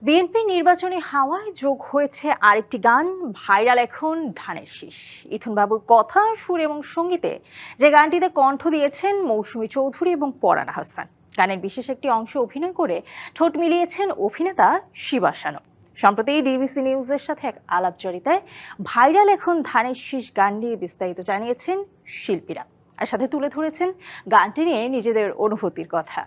BNP নির্বাচনী হাওয়ায় যোগ হয়েছে আরেকটি গান, ভাইরাল এখন ধানের শীষ। ইথুন বাবুর কথা, সুর এবং সঙ্গীতে যে গানটিতে কণ্ঠ দিয়েছেন মৌসুমী চৌধুরী এবং পরাণ হাসান, গানের বিশেষ একটি অংশ অভিনয় করে ঠোঁট মিলিয়েছেন অভিনেতা শিবা শানু। সম্প্রতি ডিবিসি নিউজের সাথে এক আলাপচারিতায় ভাইরাল এখন ধানের শীষ গান নিয়ে বিস্তারিত জানিয়েছেন শিল্পীরা, আর সাথে তুলে ধরেছেন গানটি নিয়ে নিজেদের অনুভূতির কথা।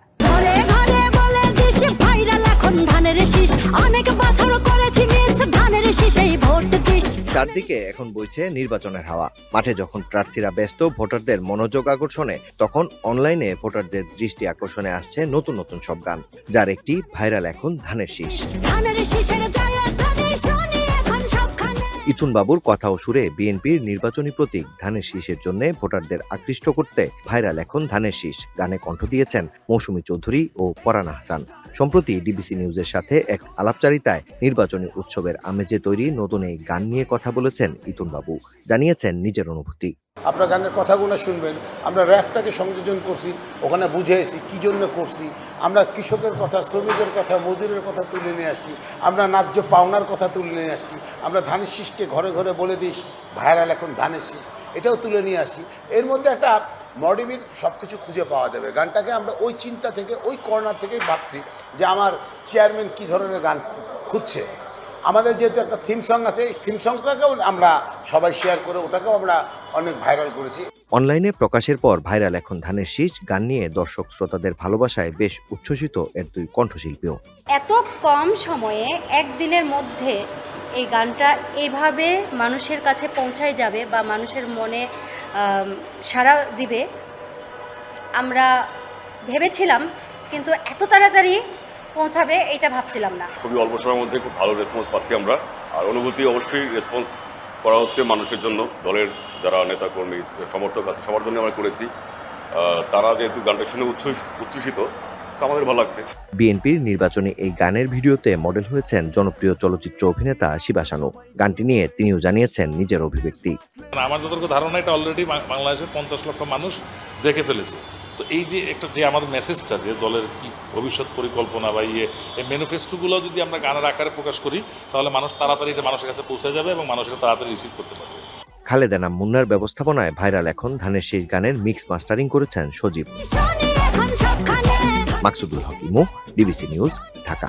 চারদিকে এখন বইছে নির্বাচনের হাওয়া। মাঠে যখন প্রার্থীরা ব্যস্ত ভোটারদের মনোযোগ আকর্ষণে, তখন অনলাইনে ভোটারদের দৃষ্টি আকর্ষণে আসছে নতুন নতুন সব গান, যার একটি ভাইরাল এখন ধানের শীষ। ইথুন বাবুর কথা ও সুরে বিএনপির নির্বাচনী প্রতীক ধানের শীষের জন্য ভোটারদের আকৃষ্ট করতে ভাইরাল এখন ধানের শীষ গানে কণ্ঠ দিয়েছেন মৌসুমী চৌধুরী ও পরাণ হাসান। সম্প্রতি ডিবিসি নিউজের সাথে এক আলাপচারিতায় নির্বাচনী উৎসবের আমেজে তৈরি নতুন এই গান নিয়ে কথা বলেছেন ইথুন বাবু, জানিয়েছেন নিজের অনুভূতি। আপনার গানের কথাগুলো শুনবেন, আমরা র্যাপটাকে সংযোজন করছি, ওখানে বুঝেছি কী জন্য করছি। আমরা কৃষকের কথা, শ্রমিকের কথা, মজুরের কথা তুলে নিয়ে আসছি, আমরা ন্যায্য পাওনার কথা তুলে নিয়ে আসছি, আমরা ধানের শীষকে ঘরে ঘরে বলে দিস ভাইরাল এখন ধানের শীষ, এটাও তুলে নিয়ে আসছি। এর মধ্যে একটা মডিবির সব কিছু খুঁজে পাওয়া যাবে। গানটাকে আমরা ওই চিন্তা থেকে, ওই কর্নার থেকেই ভাবছি যে আমার চেয়ারম্যান কী ধরনের গান খুঁজছে। আমাদের যেহেতু একটা থিম সং আছে, এই থিম সংটাকেও আমরা সবাই শেয়ার করে ওটাকেও আমরা অনেক ভাইরাল করেছি। অনলাইনে প্রকাশের পর ভাইরাল এখন ধানের শীষ গান নিয়ে দর্শক শ্রোতাদের ভালোবাসায় বেশ উচ্ছ্বসিত এর দুই কণ্ঠশিল্পীও। এত কম সময়ে একদিনের মধ্যে এই গানটা এইভাবে মানুষের কাছে পৌঁছায় যাবে বা মানুষের মনে সাড়া দিবে আমরা ভেবেছিলাম, কিন্তু এত তাড়াতাড়ি পৌঁছাবে এটা ভাবছিলাম না। খুবই অল্প সময়ের মধ্যে খুব ভালো রেসপন্স পাচ্ছি আমরা, আর অনুভূতি অবশ্যই রেসপন্স করা হচ্ছে মানুষের জন্য। দলের যারা নেতা কর্মী সমর্থক আছে সবার জন্য আমরা করেছি, তারা যেহেতু গানটা শুনে উচ্ছ্বসিত, আমাদের ভালো লাগছে। বিএনপির নির্বাচনী এই গানের ভিডিওতে মডেল হয়েছেন জনপ্রিয় চলচ্চিত্র অভিনেতা শিবা শানু। গানটি নিয়ে তিনিও জানিয়েছেন নিজের অভিব্যক্তি। আমার যতটুকু ধারণা, এটা অলরেডি বাংলাদেশের 50 লক্ষ মানুষ দেখে ফেলেছে। তো এই যে একটা যে আমাদের মেসেজটা, যে দলের কি ভবিষ্যৎ পরিকল্পনা বা এই ম্যানিফেস্টোগুলো যদি আমরা গানের আকারে প্রকাশ করি, তাহলে মানুষ তাড়াতাড়ি এটা মানুষের কাছে পৌঁছে যাবে এবং মানুষের তাড়াতাড়ি রিসিভ করতে পারবে। খালেদ এনাম মুন্নার ব্যবস্থাপনায় ভাইরাল এখন ধানের শীষ গানের মিক্স মাস্টারিং করেছেন সজীব। মাকসুদুল হক ইমু, ডিবিসি নিউজ, ঢাকা।